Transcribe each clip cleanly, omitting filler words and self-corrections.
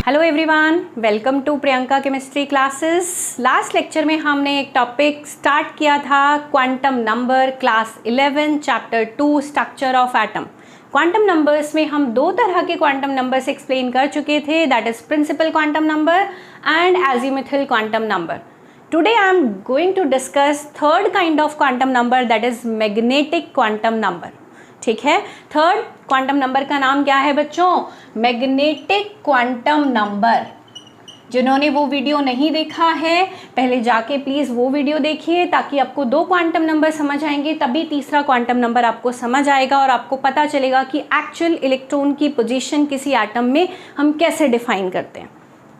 Hello everyone, welcome to Priyanka chemistry classes. Last lecture में हमने एक टॉपिक स्टार्ट किया था, quantum number, class 11 chapter 2 structure of atom. Quantum numbers में हम दो तरह के क्वांटम नंबर्स एक्सप्लेन कर चुके थे, that is principal quantum number and azimuthal quantum number. Today I am going to discuss third kind of quantum number, that is magnetic quantum number. ठीक है, थर्ड क्वांटम नंबर का नाम क्या है बच्चों? Magnetic quantum number. जिन्होंने वो video नहीं देखा है, पहले जाके प्लीज़ वो वीडियो देखिए, ताकि आपको दो क्वांटम नंबर समझ आएंगे, तभी तीसरा क्वांटम नंबर आपको समझ आएगा और आपको पता चलेगा कि एक्चुअल इलेक्ट्रॉन की पोजीशन किसी एटम में हम कैसे डिफाइन करते हैं।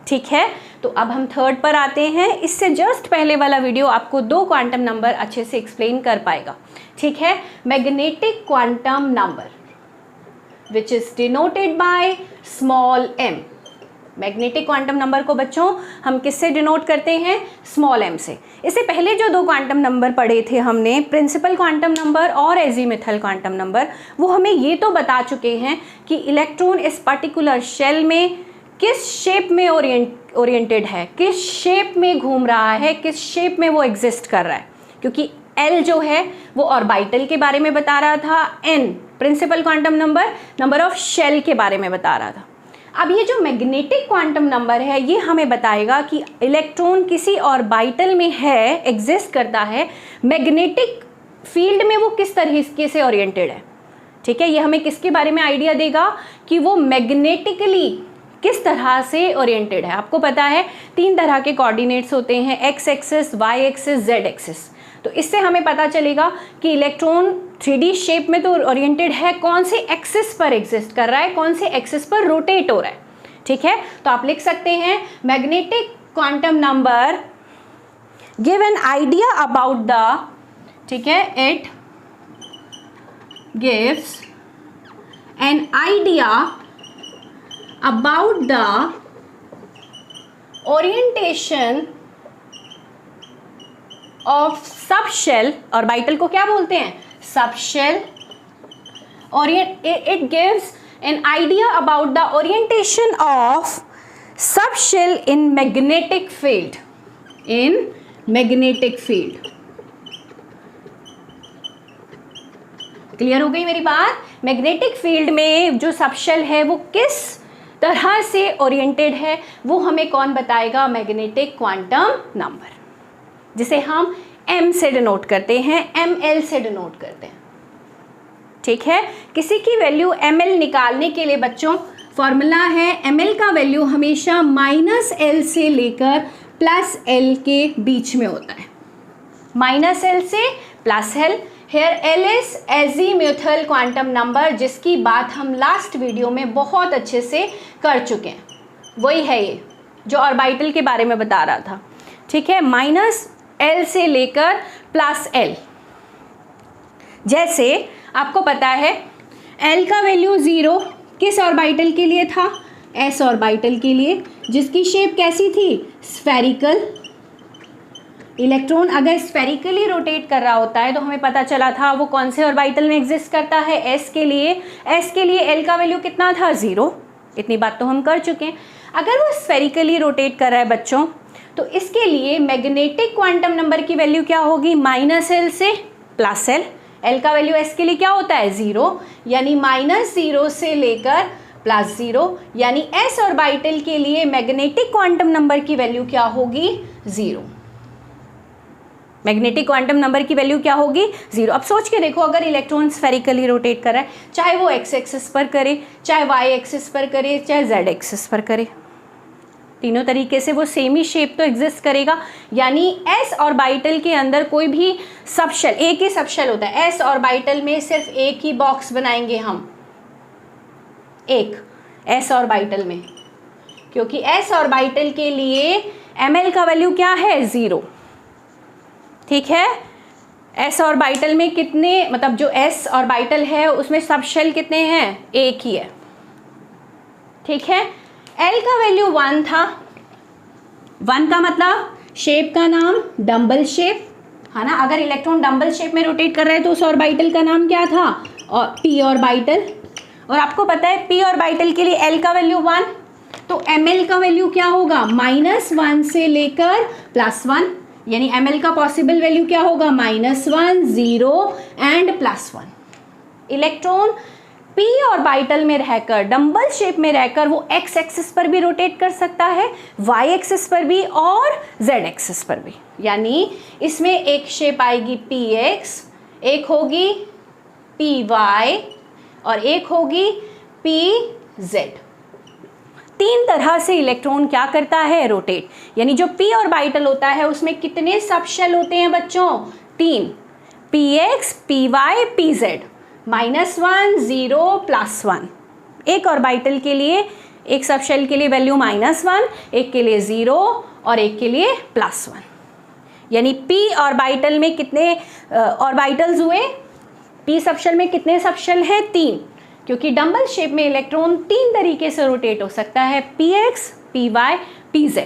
ठीक है, तो अब हम थर्ड पर आते हैं। इससे जस्ट पहले वाला वीडियो आपको दो क्वांटम नंबर अच्छे से एक्सप्लेन कर पाएगा। ठीक है, magnetic quantum number which is denoted by small m। Magnetic quantum number को बच्चों हम किससे डिनोट करते हैं? स्मॉल m से। इससे पहले जो दो क्वांटम नंबर पढ़े थे हमने, प्रिंसिपल क्वांटम नंबर और एजीमुथल क्वांटम नंबर, वो हमें ये तो बता चुके हैं कि इलेक्ट्रॉन इस पर्टिकुलर शेल में किस शेप में ओरिएंटेड है, किस शेप में घूम रहा है, किस शेप में वो एग्जिस्ट कर रहा है। क्योंकि L जो है वो ऑर्बिटल के बारे में बता रहा था, N principal quantum number number of shell के बारे में बता रहा था। अब ये जो मैग्नेटिक क्वांटम नंबर है, ये हमें बताएगा कि इलेक्ट्रॉन किसी ऑर्बिटल में है, एग्जिस्ट करता है, मैग्नेटिक फील्ड में वो किस तरीके से ओरिएंटेड है। ठीक है, ये हमें किसके बारे में आइडिया देगा कि वो मैग्नेटिकली किस तरह से ओरिएंटेड है। आपको पता है तीन तरह के कोऑर्डिनेट्स होते हैं, x axis, y axis, z axis. तो इससे हमें पता चलेगा कि इलेक्ट्रॉन 3D शेप में तो ओरिएंटेड है, कौन से एक्सिस पर एग्जिस्ट कर रहा है, कौन से एक्सिस पर रोटेट हो रहा है। ठीक है, तो आप लिख सकते हैं magnetic quantum number give an idea about the, ठीक है, it gives an idea about the orientation of subshell, orbital को क्या बोलते हैं? Subshell it gives an idea about the orientation of subshell in magnetic field, in magnetic field। Clear हो गई मेरी बात? मैग्नेटिक फील्ड में जो सबशेल है वो किस तरह से ओरिएंटेड है, वो हमें कौन बताएगा? मैग्नेटिक क्वांटम नंबर, जिसे हम m से डिनोट करते हैं, ml से डिनोट करते हैं। ठीक है, किसी की वैल्यू ml निकालने के लिए बच्चों फॉर्मूला है, ml का वैल्यू हमेशा -l से लेकर +l के बीच में होता है, -l से +l। Here L is azimuthal quantum number, जिसकी बात हम लास्ट वीडियो में बहुत अच्छे से कर चुके हैं। वही है ये जो ऑर्बिटल के बारे में बता रहा था। ठीक है, -l से लेकर +l। जैसे आपको पता है L का वैल्यू 0 किस ऑर्बिटल के लिए था? S ऑर्बिटल के लिए, जिसकी शेप कैसी थी? स्फेरिकल। इलेक्ट्रॉन अगर स्फेरिकली रोटेट कर रहा होता है तो हमें पता चला था वो कौन से ऑर्बिटल में एग्जिस्ट करता है? S के लिए। S के लिए L का वैल्यू कितना था? 0। इतनी बात तो हम कर चुके हैं। अगर वो स्फेरिकली रोटेट कर रहा है बच्चों, तो इसके लिए मैग्नेटिक क्वांटम नंबर की वैल्यू क्या होगी? -l से +l। L का वैल्यू S के लिए क्या होता है? 0, यानी -0 से लेकर +0, यानी S ऑर्बिटल के लिए मैग्नेटिक क्वांटम नंबर की वैल्यू क्या होगी? 0। मैग्नेटिक क्वांटम नंबर की वैल्यू क्या होगी? 0। अब सोच के देखो, अगर इलेक्ट्रॉन स्फेरिकली रोटेट कर रहा है, चाहे वो एक्स एक्सिस पर करे, चाहे वाई एक्सिस पर करे, चाहे जेड एक्सिस पर करे, तीनों तरीके से वो सेम ही शेप तो एग्जिस्ट करेगा। यानी एस ऑर्बिटल के अंदर कोई भी सबशेल, एक ही सबशेल होता है। एस ऑर्बिटल में सिर्फ एक ही बॉक्स बनाएंगे हम, एक एस ऑर्बिटल में, क्योंकि एस ऑर्बिटल के लिए ml का वैल्यू क्या है? 0। ठीक है, s ऑर्बिटल में कितने, मतलब जो s ऑर्बिटल है उसमें सबशेल कितने हैं? एक ही है। ठीक है, L का वैल्यू 1 था। 1 का मतलब शेप का नाम डम्बल शेप है ना। अगर इलेक्ट्रॉन डम्बल शेप में रोटेट कर रहा है तो उस ऑर्बिटल का नाम क्या था? और p ऑर्बिटल। और आपको पता है p ऑर्बिटल के लिए L का वैल्यू 1, तो ml का वैल्यू क्या होगा, -1 से लेकर +1, यानी ml का पॉसिबल वैल्यू क्या होगा, -1, 0 एंड +1। इलेक्ट्रॉन p ऑर्बिटल में रहकर, डंबल शेप में रहकर वो x एक्सिस पर भी रोटेट कर सकता है, y एक्सिस पर भी और z एक्सिस पर भी। यानी इसमें एक शेप आएगी px, एक होगी py और एक होगी pz। 3 तरह से इलेक्ट्रॉन क्या करता है, रोटेट। यानी जो p ऑर्बिटल होता है उसमें कितने सब शेल होते हैं बच्चों, 3, px, py, pz, -1, 0, +1। एक ऑर्बिटल के लिए, एक सब शेल के लिए वैल्यू -1, एक के लिए 0 और एक के लिए +1। यानी p ऑर्बिटल में कितने ऑर्बिटल्स हुए, p सब शेल में कितने सब शेल हैं, 3, क्योंकि डंबल शेप में इलेक्ट्रॉन 3 तरीके से रोटेट हो सकता है, px, py, pz।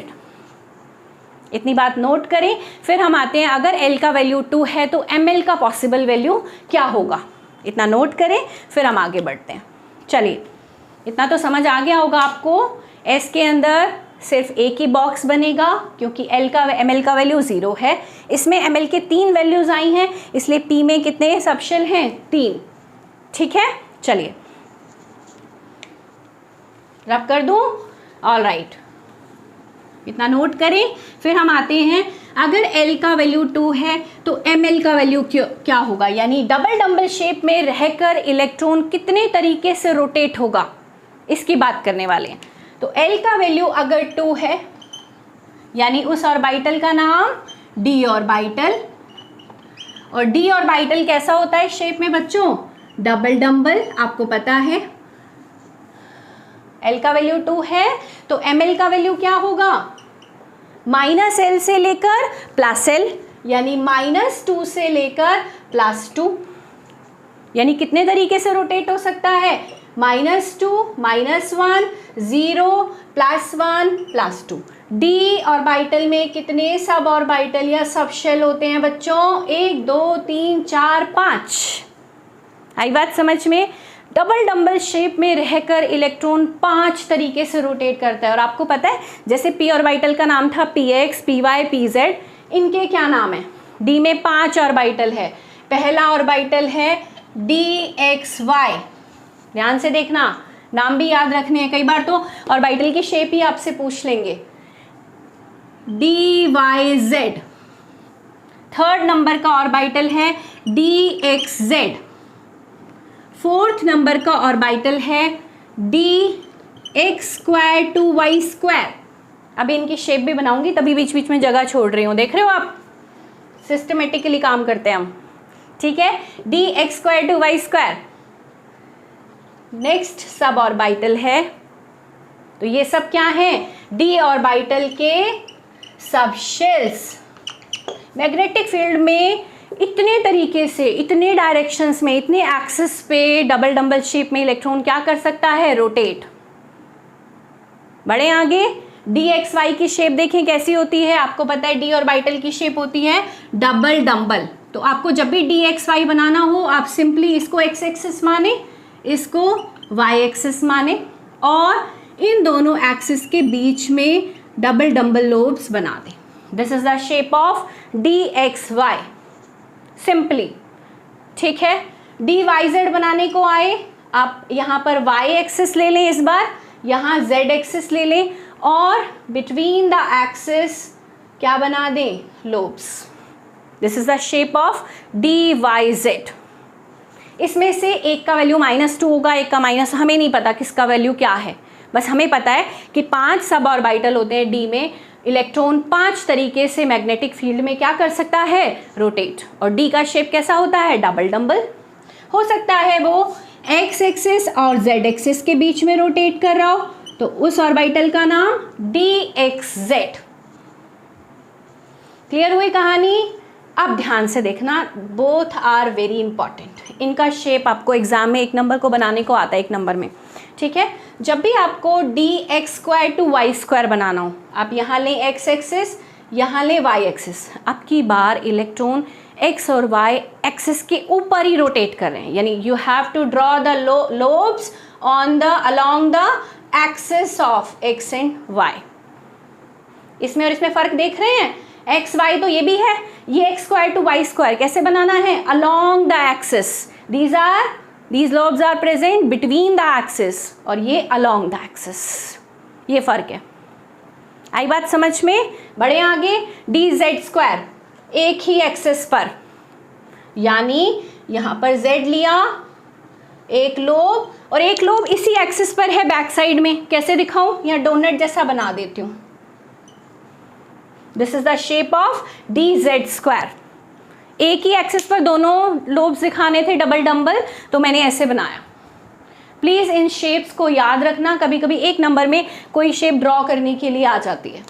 इतनी बात नोट करें। फिर हम आते हैं, अगर l का वैल्यू 2 है तो ml का पॉसिबल वैल्यू क्या होगा, इतना नोट करें, फिर हम आगे बढ़ते हैं। चलिए, इतना तो समझ आ गया होगा आपको। s के अंदर सिर्फ एक ही बॉक्स बनेगा क्योंकि ml का वैल्यू 0 है। इसमें ml के 3 वैल्यूज आई हैं, इसलिए p में कितने सब शेल हैं, 3। ठीक है, चलिए रब कर दूं, ऑल राइट, इतना नोट करें। फिर हम आते हैं, अगर L का वैल्यू 2 है तो ml का वैल्यू क्या होगा, यानी डबल डंबल शेप में रहकर इलेक्ट्रॉन कितने तरीके से रोटेट होगा, इसकी बात करने वाले हैं। तो L का वैल्यू अगर 2 है, यानी उस ऑर्बिटल का नाम d ऑर्बिटल, और d ऑर्बिटल कैसा होता है शेप में बच्चों, डबल डंबल, आपको पता है। L का वैल्यू 2 है तो ml का वैल्यू क्या होगा, -L से लेकर +L, यानी -2 से लेकर +2। यानी कितने तरीके से रोटेट हो सकता है, -2, -1, 0, +1, +2। d ऑर्बिटल में कितने सब ऑर्बिटल या सब शेल होते हैं बच्चों, 1, 2, 3, 4, 5। आई बात समझ में। डबल डंबल शेप में रहकर इलेक्ट्रॉन 5 तरीके से रोटेट करता है। और आपको पता है, जैसे p ऑर्बिटल का नाम था px, py, pz, इनके क्या नाम है, d में 5 ऑर्बिटल है। पहला ऑर्बिटल है dxy, ध्यान से देखना, नाम भी याद रखने हैं, कई बार तो ऑर्बिटल की शेप ही आपसे पूछ लेंगे। dyz, थर्ड नंबर का ऑर्बिटल है dxz, फोर्थ नंबर का ऑर्बिटल है dx² 2y²। अब इनकी शेप भी बनाऊंगी, तभी बीच बीच में जगह छोड़ रही हूँ, देख रहे हो आप, सिस्टमेटिकली काम करते हैं हम। ठीक है, dx² 2y²। Next sub orbital है, तो ये सब क्या है, d ऑर्बिटल के सब शेल्स। मैग्नेटिक फील्ड में इतने तरीके से, इतने डायरेक्शंस में, इतने एक्सिस पे डबल डंबल शेप में इलेक्ट्रॉन क्या कर सकता है, रोटेट। बढ़े आगे, dxy की शेप देखें कैसी होती है, आपको पता है d ऑर्बिटल की शेप होती है डबल डंबल। तो आपको जब भी dxy बनाना हो, आप सिंपली इसको x एक्सिस माने, इसको y एक्सिस माने, और इन दोनों एक्सिस के बीच में डबल डंबल लोब्स बना दें। This is the shape of dxy, simply. ठीक है, dyz बनाने को आए, आप यहाँ पर y एक्सिस ले लें, इस बार यहाँ z एक्सिस ले लें, और बिटवीन द एक्सिस क्या बना दें, lobes. This is the shape of dyz। इसमें से एक का वैल्यू -2 होगा, एक का माइनस, हमें नहीं पता किसका वैल्यू क्या है, बस हमें पता है कि 5 सब ऑर्बिटल होते हैं d में। इलेक्ट्रॉन 5 तरीके से मैग्नेटिक फील्ड में क्या कर सकता है, रोटेट। और d का शेप कैसा होता है, डबल डंबल। हो सकता है वो x एक्सिस और z एक्सिस के बीच में रोटेट कर रहा हो, तो उस ऑर्बिटल का नाम dxz। क्लियर हुई कहानी। अब ध्यान से देखना, बोथ आर वेरी इंपॉर्टेंट। इनका शेप आपको एग्जाम में 1 नंबर को बनाने को आता है, 1 नंबर में। ठीक है, जब भी आपको dx² 2y² बनाना हो, आप यहाँ लें x एक्सिस, यहाँ लें y एक्सिस। अब की बार इलेक्ट्रॉन x और y एक्सिस के ऊपर ही रोटेट कर रहे हैं, यानी you have to draw the lobes on the along the axis of x and y। इसमें और इसमें फर्क देख रहे हैं, एक्स वाई तो ये भी है, ये x square to y square कैसे बनाना है, along the axis. These lobes are present between the axis और ये अलोंग द एक्सिस, ये फर्क है। आई बात समझ में? बढ़े आगे, डी जेड स्क्वायर एक ही एक्सिस पर, यानी यहां पर z लिया एक लोब और एक लोब इसी एक्सिस पर है बैक साइड में। कैसे दिखाऊं, या डोनट जैसा बना देती हूं। This is the shape of D Z square. एक ही एक्सिस पर दोनों लोब्स दिखाने थे डबल डम्बल, तो मैंने ऐसे बनाया। प्लीज इन शेप्स को याद रखना, कभी कभी एक नंबर में कोई शेप ड्रॉ करने के लिए आ जाती है।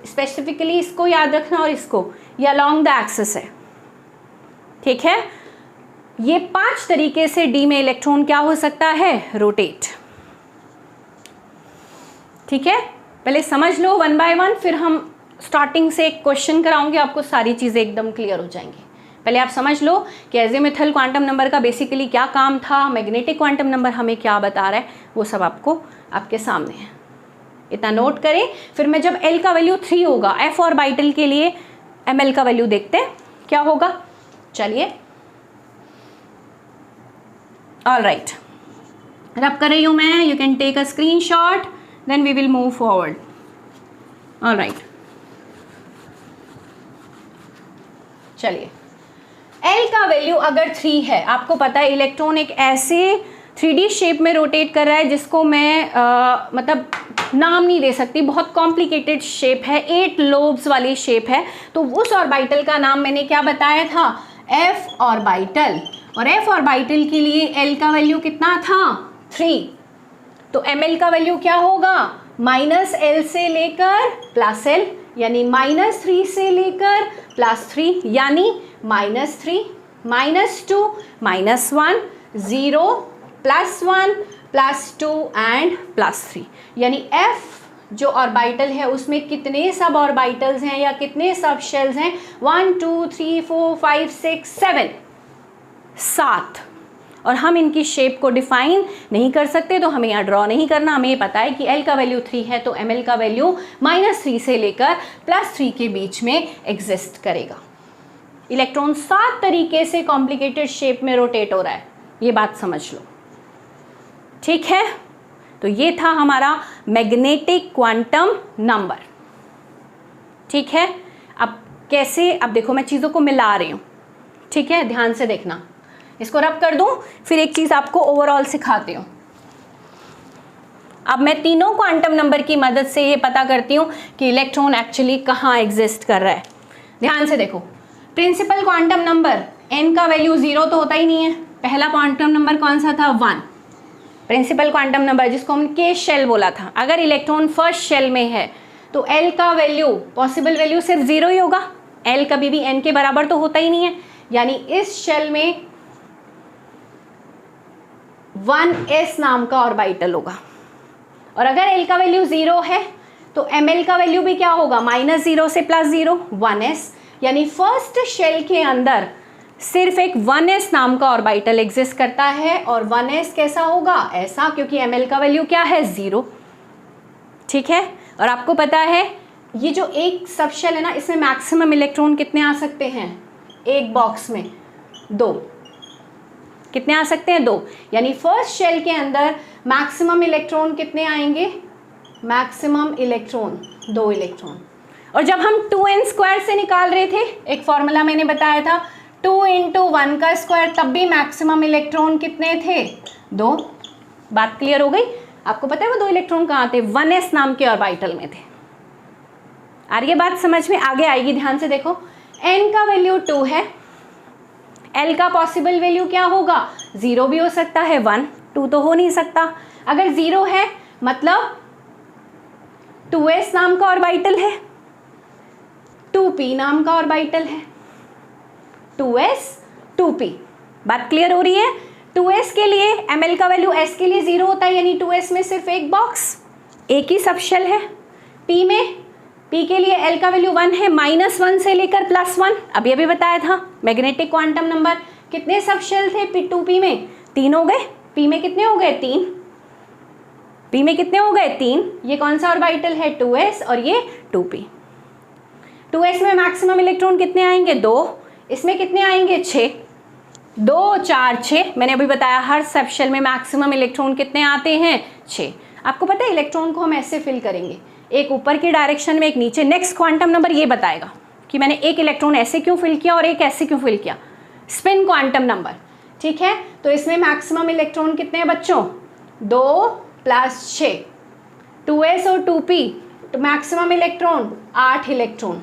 स्पेसिफिकली इसको याद रखना और इसको, ये अलोंग द एक्सिस है, ठीक है। ये 5 तरीके से डी में इलेक्ट्रॉन क्या हो सकता है, रोटेट, ठीक है। पहले समझ लो 1 बाय 1, फिर हम स्टार्टिंग से एक क्वेश्चन कराऊंगी, आपको सारी चीजें एकदम क्लियर हो जाएंगी। पहले आप समझ लो कि एजीमुथल क्वांटम नंबर का बेसिकली क्या काम था, मैग्नेटिक क्वांटम नंबर हमें क्या बता रहा है, वो सब आपको आपके सामने है। इतना नोट करें, फिर मैं जब L का वैल्यू 3 होगा, F ऑर्बिटल के लिए ML का वैल्यू देखते हैं क्या होगा। चलिए, ऑल राइट, रब कर रही हूं मैं, you can take a screenshot, then we will move forward. All right, चलिए, L का वैल्यू अगर 3 है, आपको पता है इलेक्ट्रॉन एक ऐसे 3D शेप में रोटेट कर रहा है जिसको मैं मतलब नाम नहीं दे सकती, बहुत कॉम्प्लिकेटेड शेप है, 8 लोब्स वाली शेप है। तो उस ऑर्बिटल का नाम मैंने क्या बताया था, F ऑर्बिटल। और F ऑर्बिटल के लिए L का वैल्यू कितना था, 3। तो ML का वैल्यू क्या होगा, -L से लेकर +L, यानी -3 से लेकर +3, यानी -3, -2, -1, 0, +1, +2 एंड +3। यानी F जो ऑर्बिटल है उसमें कितने सब ऑर्बिटल्स हैं या कितने सब शेल्स हैं, 1 2 3 4 5 6 7, 7। और हम इनकी शेप को डिफाइन नहीं कर सकते, तो हमें यहाँ ड्रॉ नहीं करना। हमें ये पता है कि L का वैल्यू 3 है, तो ML का वैल्यू -3 से लेकर +3 के बीच में एग्जिस्ट करेगा। इलेक्ट्रॉन 7 तरीके से कॉम्प्लिकेटेड शेप में रोटेट हो रहा है, ये बात समझ लो, ठीक है। तो ये था हमारा मैग्नेटिक क्वांटम नंबर, ठीक है। अब कैसे, अब देखो मैं चीज़ों को मिला रही हूँ, ठीक है, ध्यान से देखना। इसको रब कर दूं, फिर एक चीज़ आपको ओवरऑल सिखाती हूँ। अब मैं तीनों क्वांटम नंबर की मदद से ये पता करती हूँ कि इलेक्ट्रॉन एक्चुअली कहाँ एग्जिस्ट कर रहा है। ध्यान से देखो, प्रिंसिपल क्वांटम नंबर n का वैल्यू 0 तो होता ही नहीं है। पहला क्वांटम नंबर कौन सा था, 1। प्रिंसिपल क्वांटम नंबर जिसको हम के शेल बोला था, अगर इलेक्ट्रॉन फर्स्ट शेल में है तो L का वैल्यू, पॉसिबल वैल्यू सिर्फ 0 ही होगा। L कभी भी n के बराबर तो होता ही नहीं है, यानी इस शेल में 1s नाम का ऑर्बिटल होगा। और अगर L का वैल्यू 0 है तो ML का वैल्यू भी क्या होगा, -0 से +0, 1s। यानी फर्स्ट शेल के अंदर सिर्फ एक 1s नाम का ऑर्बिटल एग्जिस्ट करता है। और 1s कैसा होगा, ऐसा, क्योंकि ML का वैल्यू क्या है, 0, ठीक है। और आपको पता है ये जो एक सब शेल है ना, इसमें मैक्सिमम इलेक्ट्रॉन कितने आ सकते हैं, एक बॉक्स में 2। कितने आ सकते हैं, 2। यानी फर्स्ट शेल के अंदर मैक्सिमम इलेक्ट्रॉन कितने आएंगे, मैक्सिमम इलेक्ट्रॉन 2 इलेक्ट्रॉन। और जब हम 2n² से निकाल रहे थे, एक फॉर्मूला मैंने बताया था, 2 × 1 का स्क्वायर, तब भी मैक्सिमम इलेक्ट्रॉन कितने थे, 2। बात क्लियर हो गई। आपको पता है वो 2 इलेक्ट्रॉन कहाँ थे, 1s नाम के ऑर्बिटल में थे। आ रही है बात समझ में, आगे आएगी, ध्यान से देखो। n का वैल्यू 2 है, L का पॉसिबल वैल्यू क्या होगा, 0 भी हो सकता है, 1, 2 तो हो नहीं सकता। अगर 0 है मतलब 2s नाम का ऑर्बिटल है, 2p नाम का ऑर्बिटल है, 2s 2p। बात क्लियर हो रही है। 2s के लिए ML का वैल्यू s के लिए 0 होता है, यानी 2s में सिर्फ एक बॉक्स, एक ही सब शेल है। p के लिए L का वैल्यू 1 है, -1 से लेकर +1। अभी अभी बताया था मैग्नेटिक क्वांटम नंबर, कितने सब शेल थे 2p में, 3 हो गए। p में कितने हो गए, 3। p में कितने हो गए 3, ये कौन सा ऑर्बिटल है 2s और ये 2p। 2s में मैक्सिमम इलेक्ट्रॉन कितने आएंगे 2, इसमें कितने आएंगे 6, 2 4 6। मैंने अभी बताया हर सब शेल में मैक्सिमम इलेक्ट्रॉन कितने आते हैं 6। आपको पता है इलेक्ट्रॉन को हम ऐसे फिल करेंगे, एक ऊपर की डायरेक्शन में एक नीचे। नेक्स्ट क्वांटम नंबर ये बताएगा कि मैंने एक इलेक्ट्रॉन ऐसे क्यों फिल किया और एक ऐसे क्यों फिल किया, स्पिन क्वांटम नंबर। ठीक है, तो इसमें मैक्सिमम इलेक्ट्रॉन कितने हैं बच्चों 2 + 6, 2s और 2p, तो मैक्सिमम इलेक्ट्रॉन 8 इलेक्ट्रॉन।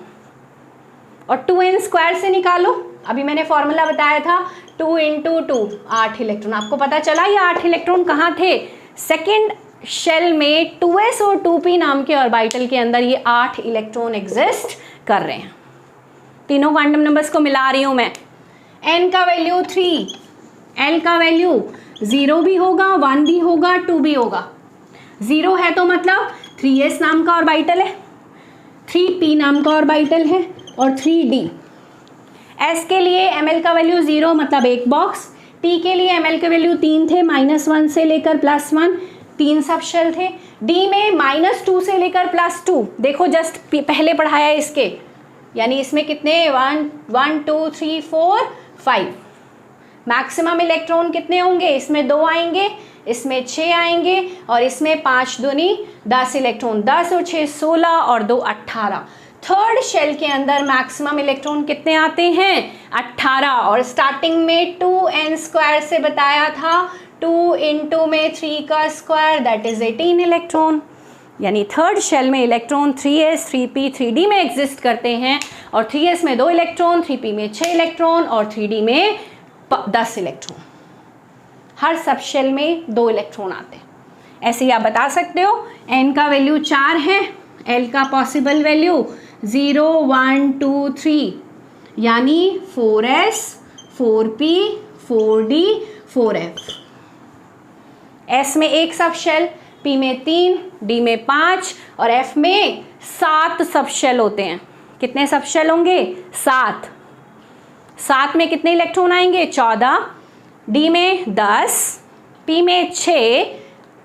और 2n² से निकालो, अभी मैंने फॉर्मूला बताया था 2 × 2 8 इलेक्ट्रॉन। आपको पता चला ये 8 इलेक्ट्रॉन कहाँ थे, सेकेंड शेल में 2s और 2p नाम के ऑर्बिटल के अंदर ये 8 इलेक्ट्रॉन एग्जिस्ट कर रहे हैं। तीनों क्वांटम नंबर्स को मिला रही हूं मैं। n का वैल्यू 3, l का वैल्यू 0 भी होगा, 1 भी होगा, 2 भी होगा। 0 है तो मतलब 3s नाम का ऑर्बिटल है, 3p नाम का ऑर्बिटल है और 3d। s के लिए ml का वैल्यू 0 मतलब एक बॉक्स, t के लिए ml के वैल्यू 3 थे, -1 से लेकर +1, 3 सब शेल थे। d में -2 से लेकर +2, देखो जस्ट पहले पढ़ाया इसके, यानी इसमें कितने 1 2 3 4 5। मैक्सिमम इलेक्ट्रॉन कितने होंगे, इसमें 2 आएंगे, इसमें 6 आएंगे और इसमें 5 दूनी 10 इलेक्ट्रॉन, 10 और 6 16 और 2 18। थर्ड शेल के अंदर मैक्सिमम इलेक्ट्रॉन कितने आते हैं 18। और स्टार्टिंग में 2n² से बताया था, 2 × में 3 का स्क्वायर दैट इज 18 इलेक्ट्रॉन। यानी थर्ड शेल में इलेक्ट्रॉन 3s 3p 3d में एग्जिस्ट करते हैं और 3s में 2 इलेक्ट्रॉन, 3p में 6 इलेक्ट्रॉन और 3d में 10 इलेक्ट्रॉन। हर सब शेल में 2 इलेक्ट्रॉन आते हैं। ऐसे ही आप बता सकते हो n का वैल्यू 4 है, l का पॉसिबल वैल्यू 0 1 2 3 यानी 4s 4p 4d 4f। s में एक सब शेल, p में 3, d में 5 और f में 7 सब शेल होते हैं। कितने सब शेल होंगे 7। 7 में कितने इलेक्ट्रॉन आएंगे 14, d में 10, p में 6,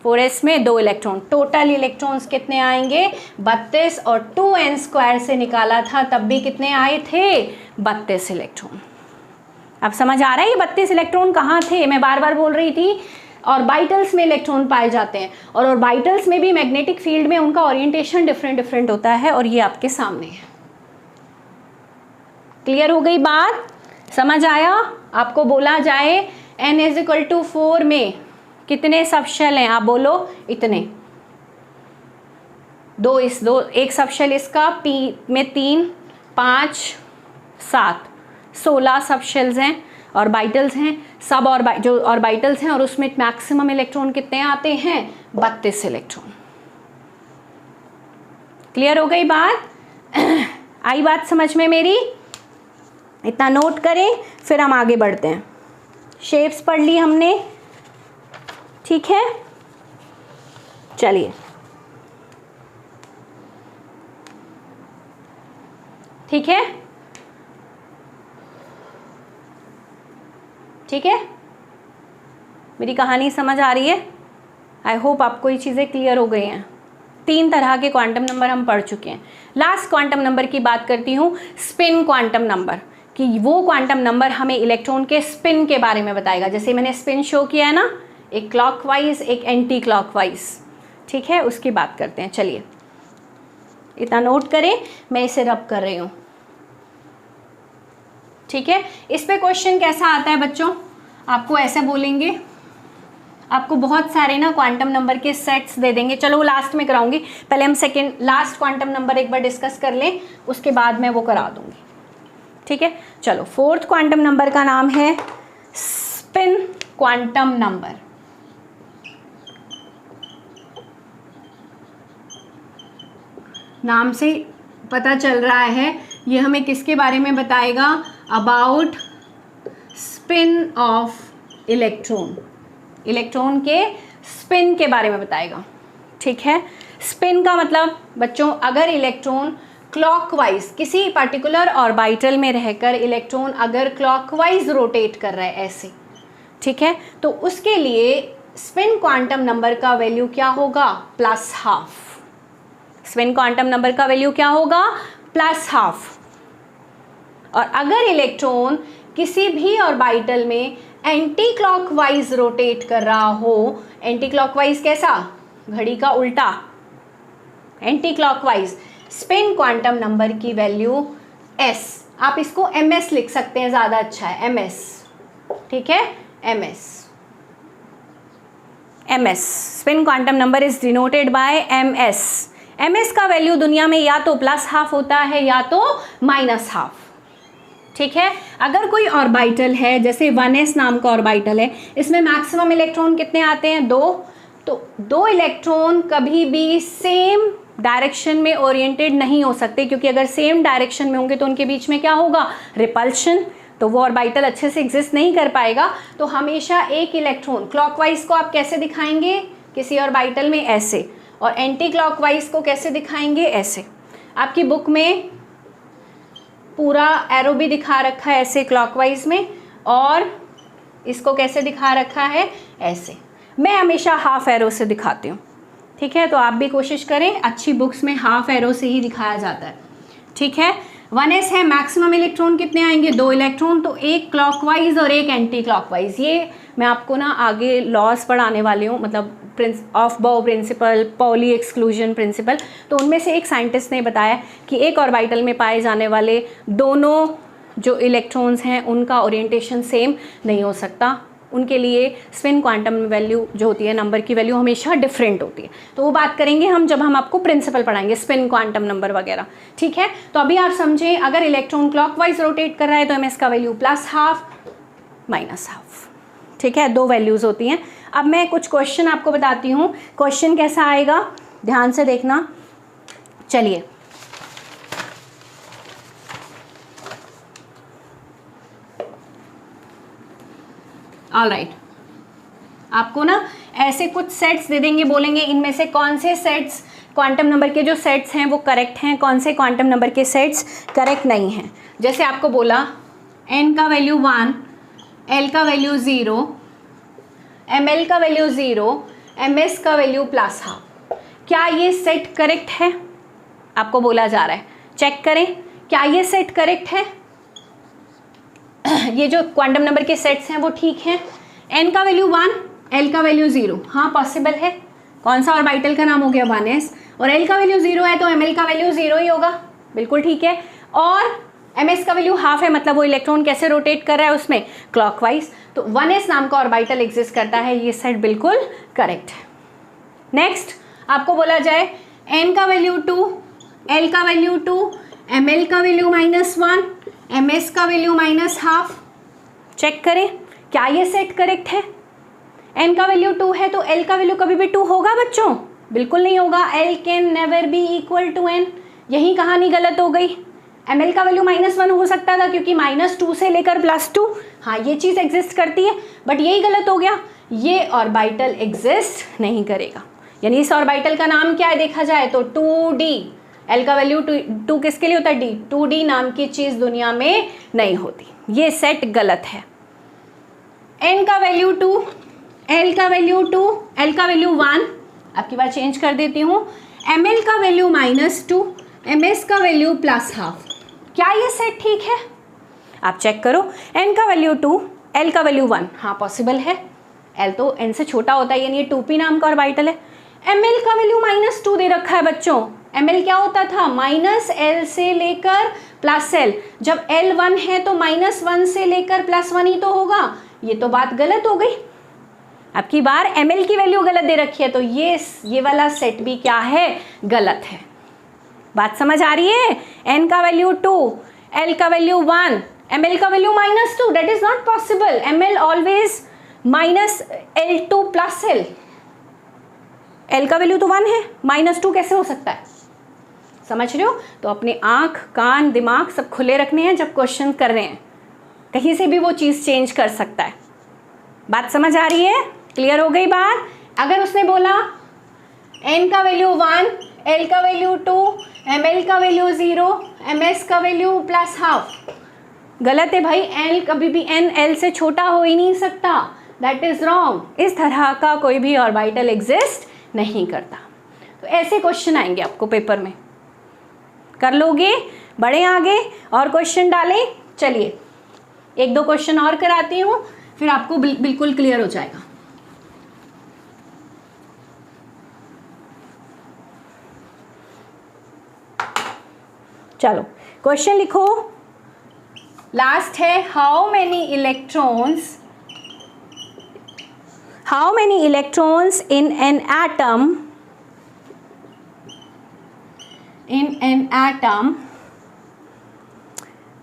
4s में 2 इलेक्ट्रॉन। टोटल इलेक्ट्रॉन्स कितने आएंगे 32 और 2n² से निकाला था तब भी कितने आए थे 32 इलेक्ट्रॉन। अब समझ आ रहा है ये 32 इलेक्ट्रॉन कहाँ थे। मैं बार बार बोल रही थी ऑर्बिटल्स में इलेक्ट्रॉन पाए जाते हैं और ऑर्बिटल्स में भी मैग्नेटिक फील्ड में उनका ओरिएंटेशन डिफरेंट होता है और ये आपके सामने है। क्लियर हो गई बात, समझ आया। आपको बोला जाए n = 4 में कितने सब शेल हैं, आप बोलो इतने। 2 एक सब शेल इसका, p में 3 5 7 16 सब शेल्स हैं, ऑर्बिटल्स हैं। सब जो ऑर्बिटल्स हैं और उसमें मैक्सिमम इलेक्ट्रॉन कितने आते हैं 32 इलेक्ट्रॉन। क्लियर हो गई बात आई बात समझ में मेरी। इतना नोट करें फिर हम आगे बढ़ते हैं। शेप्स पढ़ ली हमने, ठीक है। चलिए ठीक है, ठीक है, मेरी कहानी समझ आ रही है। आई होप आपको ये चीज़ें क्लियर हो गई हैं। 3 तरह के क्वांटम नंबर हम पढ़ चुके हैं। लास्ट क्वांटम नंबर की बात करती हूँ, स्पिन क्वांटम नंबर, कि वो क्वांटम नंबर हमें इलेक्ट्रॉन के स्पिन के बारे में बताएगा। जैसे मैंने स्पिन शो किया है ना, एक क्लॉकवाइज एक एंटी क्लॉकवाइज, ठीक है, उसकी बात करते हैं। चलिए इतना नोट करें, मैं इसे रब कर रही हूँ, ठीक है। इस पे क्वेश्चन कैसा आता है बच्चों, आपको ऐसे बोलेंगे, आपको बहुत सारे ना क्वांटम नंबर के सेट्स दे देंगे। चलो वो लास्ट में कराऊंगी, पहले हम लास्ट क्वांटम नंबर एक बार डिस्कस कर लें, उसके बाद मैं वो करा दूंगी, ठीक है। चलो 4th क्वांटम नंबर का नाम है स्पिन क्वांटम नंबर। नाम से पता चल रहा है ये हमें किसके बारे में बताएगा, about spin off electron, electron के स्पिन के बारे में बताएगा, ठीक है। स्पिन का मतलब बच्चों, अगर इलेक्ट्रॉन क्लॉकवाइज किसी पर्टिकुलर ऑर्बिटल में रहकर इलेक्ट्रॉन अगर क्लॉकवाइज रोटेट कर रहा है ऐसे, ठीक है, तो उसके लिए स्पिन क्वांटम नंबर का वैल्यू क्या होगा? Plus half. Spin quantum number का वैल्यू क्या होगा? Plus half. और अगर इलेक्ट्रॉन किसी भी ऑर्बिटल में एंटी क्लॉकवाइज रोटेट कर रहा हो, एंटी क्लॉकवाइज कैसा? घड़ी का उल्टा, anti clockwise, spin quantum number की वैल्यू s, आप इसको ms लिख सकते हैं, ज़्यादा अच्छा है ms, ठीक है, ms spin quantum number is denoted by ms का वैल्यू दुनिया में या तो प्लस हाफ होता है या तो माइनस हाफ, ठीक है। अगर कोई ऑर्बिटल है, जैसे 1s नाम का ऑर्बिटल है, इसमें मैक्सिमम इलेक्ट्रॉन कितने आते हैं? 2, तो 2 इलेक्ट्रॉन कभी भी सेम डायरेक्शन में ओरिएंटेड नहीं हो सकते, क्योंकि अगर सेम डायरेक्शन में होंगे तो उनके बीच में क्या होगा? रिपल्शन, तो वो ऑर्बिटल अच्छे से एग्जिस्ट नहीं कर पाएगा। तो हमेशा एक इलेक्ट्रॉन क्लॉकवाइज को आप कैसे दिखाएंगे किसी ऑर्बिटल में? ऐसे, और एंटी क्लॉकवाइज को कैसे दिखाएंगे? ऐसे। आपकी बुक में पूरा एरो भी दिखा रखा है ऐसे क्लॉकवाइज में, और इसको कैसे दिखा रखा है? ऐसे। मैं हमेशा हाफ एरो से दिखाती हूँ, ठीक है, तो आप भी कोशिश करें, अच्छी बुक्स में हाफ एरो से ही दिखाया जाता है, ठीक है। 1s है, मैक्सिमम इलेक्ट्रॉन कितने आएंगे? 2 इलेक्ट्रॉन, तो एक क्लॉकवाइज और एक एंटी क्लॉकवाइज। ये मैं आपको ना आगे लॉज पढ़ाने वाली हूँ, मतलब ऑफ बाउ प्रिंसिपल, पॉली एक्सक्लूजन प्रिंसिपल, तो उनमें से एक साइंटिस्ट ने बताया कि एक ऑर्बिटल में पाए जाने वाले दोनों जो इलेक्ट्रॉन्स हैं उनका ओरिएंटेशन सेम नहीं हो सकता, उनके लिए स्पिन क्वांटम वैल्यू जो होती है, नंबर की वैल्यू हमेशा डिफरेंट होती है। तो वो बात करेंगे हम जब हम आपको प्रिंसिपल पढ़ाएंगे, स्पिन क्वांटम नंबर वगैरह, ठीक है। तो अभी आप समझें, अगर इलेक्ट्रॉन क्लॉकवाइज रोटेट कर रहा है तो ms का value plus half, minus half, ठीक है, 2 वैल्यूज़ होती हैं। अब मैं कुछ क्वेश्चन आपको बताती हूँ, क्वेश्चन कैसा आएगा ध्यान से देखना। चलिए, ऑलराइट, आपको ना ऐसे कुछ सेट्स दे देंगे, बोलेंगे इनमें से कौन से सेट्स क्वांटम नंबर के जो सेट्स हैं वो करेक्ट हैं, कौन से क्वांटम नंबर के सेट्स करेक्ट नहीं हैं। जैसे आपको बोला n का वैल्यू 1, l का वैल्यू 0, ml का वैल्यू 0, ms का वैल्यू प्लस हाफ, क्या ये सेट करेक्ट है? आपको बोला जा रहा है चेक करें क्या ये सेट करेक्ट है। ये जो क्वांटम नंबर के सेट्स हैं वो ठीक हैं। n का वैल्यू 1, l का वैल्यू 0, हाँ पॉसिबल है। कौन सा ऑर्बिटल का नाम हो गया? 1s, और l का वैल्यू 0 है तो ml का वैल्यू 0 ही होगा, बिल्कुल ठीक है। और ms का वैल्यू हाफ है, मतलब वो इलेक्ट्रॉन कैसे रोटेट कर रहा है उसमें? क्लॉकवाइज, तो 1s नाम का ऑर्बिटल एग्जिस्ट करता है, ये सेट बिल्कुल करेक्ट है। नेक्स्ट आपको बोला जाए n का वैल्यू 2, l का वैल्यू 2, ml का वैल्यू -1, ms का वैल्यू -हाफ, चेक करें क्या ये सेट करेक्ट है। n का वैल्यू 2 है तो l का वैल्यू कभी भी 2 होगा बच्चों? बिल्कुल नहीं होगा, l can never be equal to n, यही कहानी गलत हो गई। ml का वैल्यू -1 हो सकता था क्योंकि -2 से लेकर +2, हाँ ये चीज़ एग्जिस्ट करती है, बट यही गलत हो गया, ये ऑर्बिटल एग्जिस्ट नहीं करेगा। यानी इस ऑर्बिटल का नाम क्या है देखा जाए तो 2d, l का वैल्यू 2 किसके लिए होता है? d, 2d नाम की चीज़ दुनिया में नहीं होती, ये सेट गलत है। n का वैल्यू 2, l का वैल्यू 2, l का वैल्यू 1, आपकी बात चेंज कर देती हूँ, ml का वैल्यू -2, ms का वैल्यू +हाफ, क्या ये सेट ठीक है? आप चेक करो, n का वैल्यू 2, l का वैल्यू 1, हाँ पॉसिबल है, l तो n से छोटा होता है, यानी ये 2p नाम का ऑर्बिटल है। ml का वैल्यू -2 दे रखा है बच्चों, ml क्या होता था? -l से लेकर +l, जब l 1 है तो -1 से लेकर +1 ही तो होगा, ये तो बात गलत हो गई। अब की बार ml की वैल्यू गलत दे रखी है तो ये वाला सेट भी क्या है? गलत है। बात समझ आ रही है? n का वैल्यू 2, l का वैल्यू 1, ml का value -2, that is not possible, ml always -l2 + l, l का वैल्यू तो 1 है, -2 कैसे हो सकता है? समझ रहे हो? तो अपने आँख, कान, दिमाग सब खुले रखने हैं जब क्वेश्चन कर रहे हैं, कहीं से भी वो चीज़ चेंज कर सकता है। बात समझ आ रही है? क्लियर हो गई बात? अगर उसने बोला n का वैल्यू 1, l का वैल्यू 2, ml का वैल्यू 0, ms का वैल्यू +हाफ, गलत है भाई, l कभी भी n l से छोटा हो ही नहीं सकता, दैट इज रॉन्ग। इस तरह का कोई भी ऑर्बिटल एग्जिस्ट नहीं करता। तो ऐसे क्वेश्चन आएंगे आपको पेपर में, कर लोगे, बढ़े आगे और क्वेश्चन डालें। चलिए एक दो क्वेश्चन और कराती हूँ, फिर आपको बिल्कुल क्लियर हो जाएगा। चलो क्वेश्चन लिखो, लास्ट है how many electrons in an atom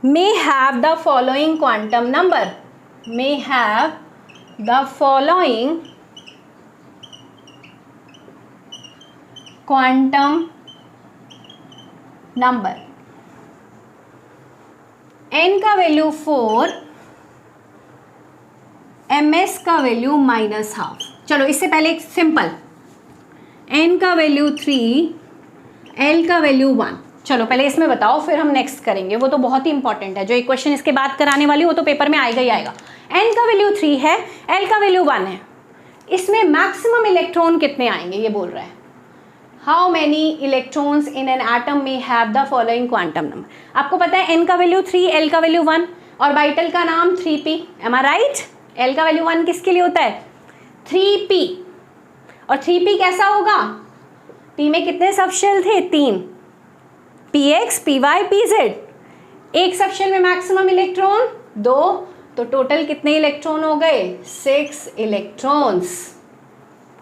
may have the following quantum number, may have the following quantum number, n का वैल्यू 4, ms का वैल्यू -12। चलो इससे पहले एक सिंपल, n का वैल्यू 3, l का वैल्यू 1। चलो पहले इसमें बताओ, फिर हम नेक्स्ट करेंगे, वो तो बहुत ही इंपॉर्टेंट है। जो एक क्वेश्चन इसके बाद कराने वाली वो तो पेपर में आएगा ही आएगा। n का वैल्यू 3 है, l का वैल्यू 1 है, इसमें मैक्सिमम इलेक्ट्रॉन कितने आएंगे ये बोल रहा है। How many electrons in an atom may have the following quantum number. आपको पता है n का वैल्यू 3, l का वैल्यू 1 और ऑर्बिटल का नाम 3p, एम आई राइट। l का वैल्यू 1 किसके लिए होता है, 3p, और 3p कैसा होगा, p में कितने सब शेल थे, 3, px, py, pz। एक सब शेल में मैक्सिमम इलेक्ट्रॉन 2, तो टोटल कितने इलेक्ट्रॉन हो गए, 6 इलेक्ट्रॉन्स।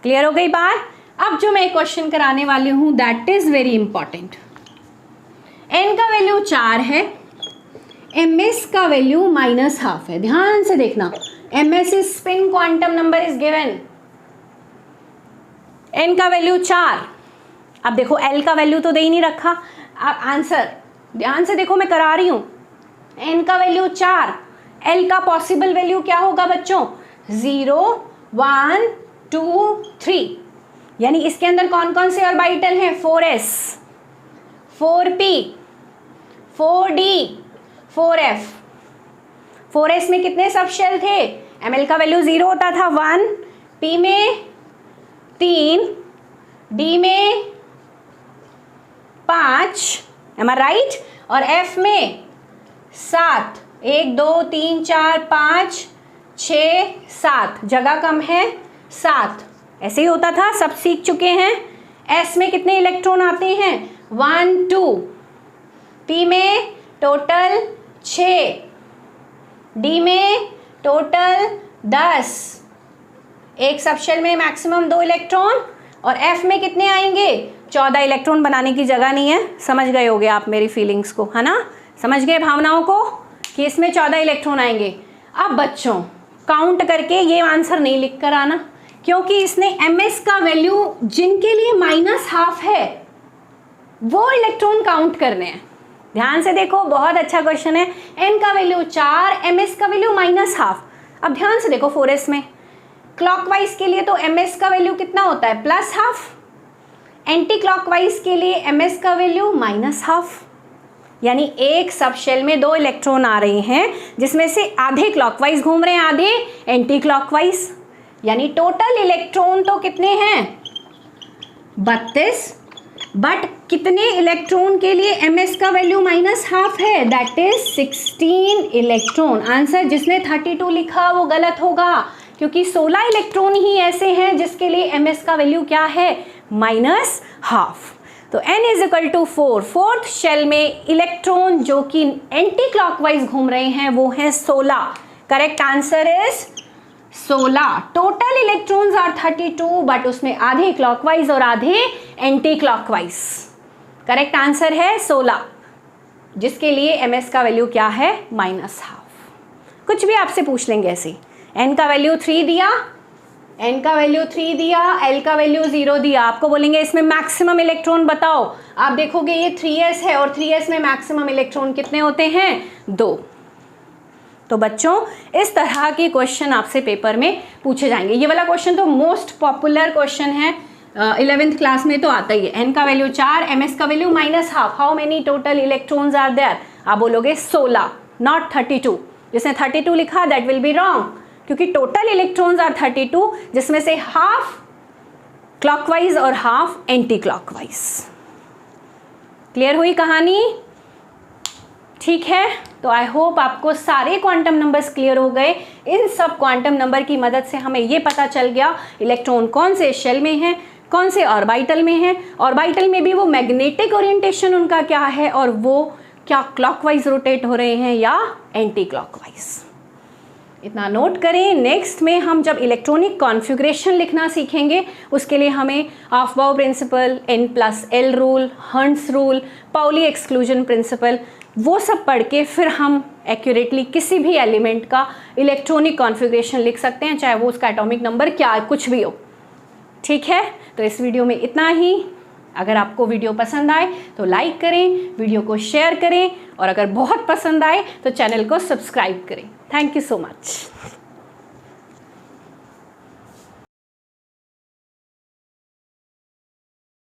क्लियर हो गई बात। अब जो मैं क्वेश्चन कराने वाली हूं that is very important. n का वैल्यू 4 है, ms का वैल्यू -12 है। ध्यान से देखना, ms is spin quantum number is given, n का वैल्यू 4। अब देखो l का वैल्यू तो दे ही नहीं रखा, आंसर ध्यान से देखो, मैं करा रही हूं। n का वैल्यू 4, l का पॉसिबल वैल्यू क्या होगा बच्चों, 0, 1, 2, 3। यानी इसके अंदर कौन कौन से ऑर्बिटल हैं, 4s, 4p, 4d, 4f। 4s में कितने सब शेल थे, ml का वैल्यू 0 होता था 1, p में 3, d में 5, एम आई राइट, और f में 7, 1, 2, 3, 4, 5, 6, 7, जगह कम है 7। ऐसे ही होता था, सब सीख चुके हैं। s में कितने इलेक्ट्रॉन आते हैं, 1, 2, p में टोटल 6, d में टोटल 10, एक सबशेल में मैक्सिमम 2 इलेक्ट्रॉन, और f में कितने आएंगे, 14 इलेक्ट्रॉन। बनाने की जगह नहीं है, समझ गए होगे आप मेरी फीलिंग्स को, है ना, समझ गए भावनाओं को कि इसमें 14 इलेक्ट्रॉन आएंगे। अब बच्चों काउंट करके ये आंसर नहीं लिख कर आना, क्योंकि इसने ms का वैल्यू जिनके लिए -12 है वो इलेक्ट्रॉन काउंट करने हैं। ध्यान से देखो, बहुत अच्छा क्वेश्चन है। n का वैल्यू 4, ms का वैल्यू -12। अब ध्यान से देखो, 4s में क्लॉकवाइज के लिए तो ms का वैल्यू कितना होता है, +12, एंटी क्लॉकवाइज के लिए ms का वैल्यू -12। यानी एक सब शेल में 2 इलेक्ट्रॉन आ रहे हैं, जिसमें से आधे क्लॉकवाइज घूम रहे हैं, आधे एंटी क्लॉकवाइज। यानी टोटल इलेक्ट्रॉन तो कितने हैं, 32, बट कितने इलेक्ट्रॉन के लिए ms का वैल्यू -12 है, दैट इज 16 इलेक्ट्रॉन। आंसर जिसने 32 लिखा वो गलत होगा, क्योंकि 16 इलेक्ट्रॉन ही ऐसे हैं जिसके लिए ms का वैल्यू क्या है, -12। तो n is equal to 4, fourth shell में इलेक्ट्रॉन जो कि एंटी क्लॉकवाइज घूम रहे हैं वो हैं 16। Correct answer is 16। Total electrons are 32, but उसमें आधे क्लॉकवाइज और आधे एंटी क्लॉकवाइज। करेक्ट आंसर है 16, जिसके लिए ms का वैल्यू क्या है, -12। कुछ भी आपसे पूछ लेंगे ऐसे, n का वैल्यू 3 दिया, n का वैल्यू 3 दिया, l का वैल्यू 0 दिया, आपको बोलेंगे इसमें मैक्सिमम इलेक्ट्रॉन बताओ। आप देखोगे ये 3s है और 3s में मैक्सिमम इलेक्ट्रॉन कितने होते हैं, 2। तो बच्चों इस तरह के क्वेश्चन आपसे पेपर में पूछे जाएंगे। ये वाला क्वेश्चन तो मोस्ट पॉपुलर क्वेश्चन है, 11th क्लास में तो आता ही है। n का वैल्यू 4, ms का value -12, how many total electrons are there. आप बोलोगे 16, नॉट 32। जिसने 32 लिखा दैट विल बी रॉन्ग। क्योंकि टोटल इलेक्ट्रॉन्स आर 32, जिसमें से हाफ क्लॉकवाइज और हाफ एंटी क्लॉकवाइज। क्लियर हुई कहानी? ठीक है, तो आई होप आपको सारे क्वांटम नंबर्स क्लियर हो गए। इन सब क्वांटम नंबर की मदद से हमें ये पता चल गया इलेक्ट्रॉन कौन से शेल में है, कौन से ऑर्बिटल में है, ऑर्बिटल में भी वो मैग्नेटिक ओरिएंटेशन उनका क्या है, और वो क्या क्लॉकवाइज रोटेट हो रहे हैं या एंटी क्लॉकवाइज। इतना नोट करें। नेक्स्ट में हम जब इलेक्ट्रॉनिक कॉन्फ़िगरेशन लिखना सीखेंगे, उसके लिए हमें Aufbau principle, N+L rule, hertz rule, Pauli exclusion principle, वो सब पढ़ के फिर हम एक्यूरेटली किसी भी एलिमेंट का इलेक्ट्रॉनिक कॉन्फ़िगरेशन लिख सकते हैं, चाहे वो उसका एटॉमिक नंबर क्या कुछ भी हो। ठीक है, तो इस वीडियो में इतना ही। अगर आपको वीडियो पसंद आए तो लाइक करें, वीडियो को शेयर करें, और अगर बहुत पसंद आए तो चैनल को सब्सक्राइब करें। Thank you so much.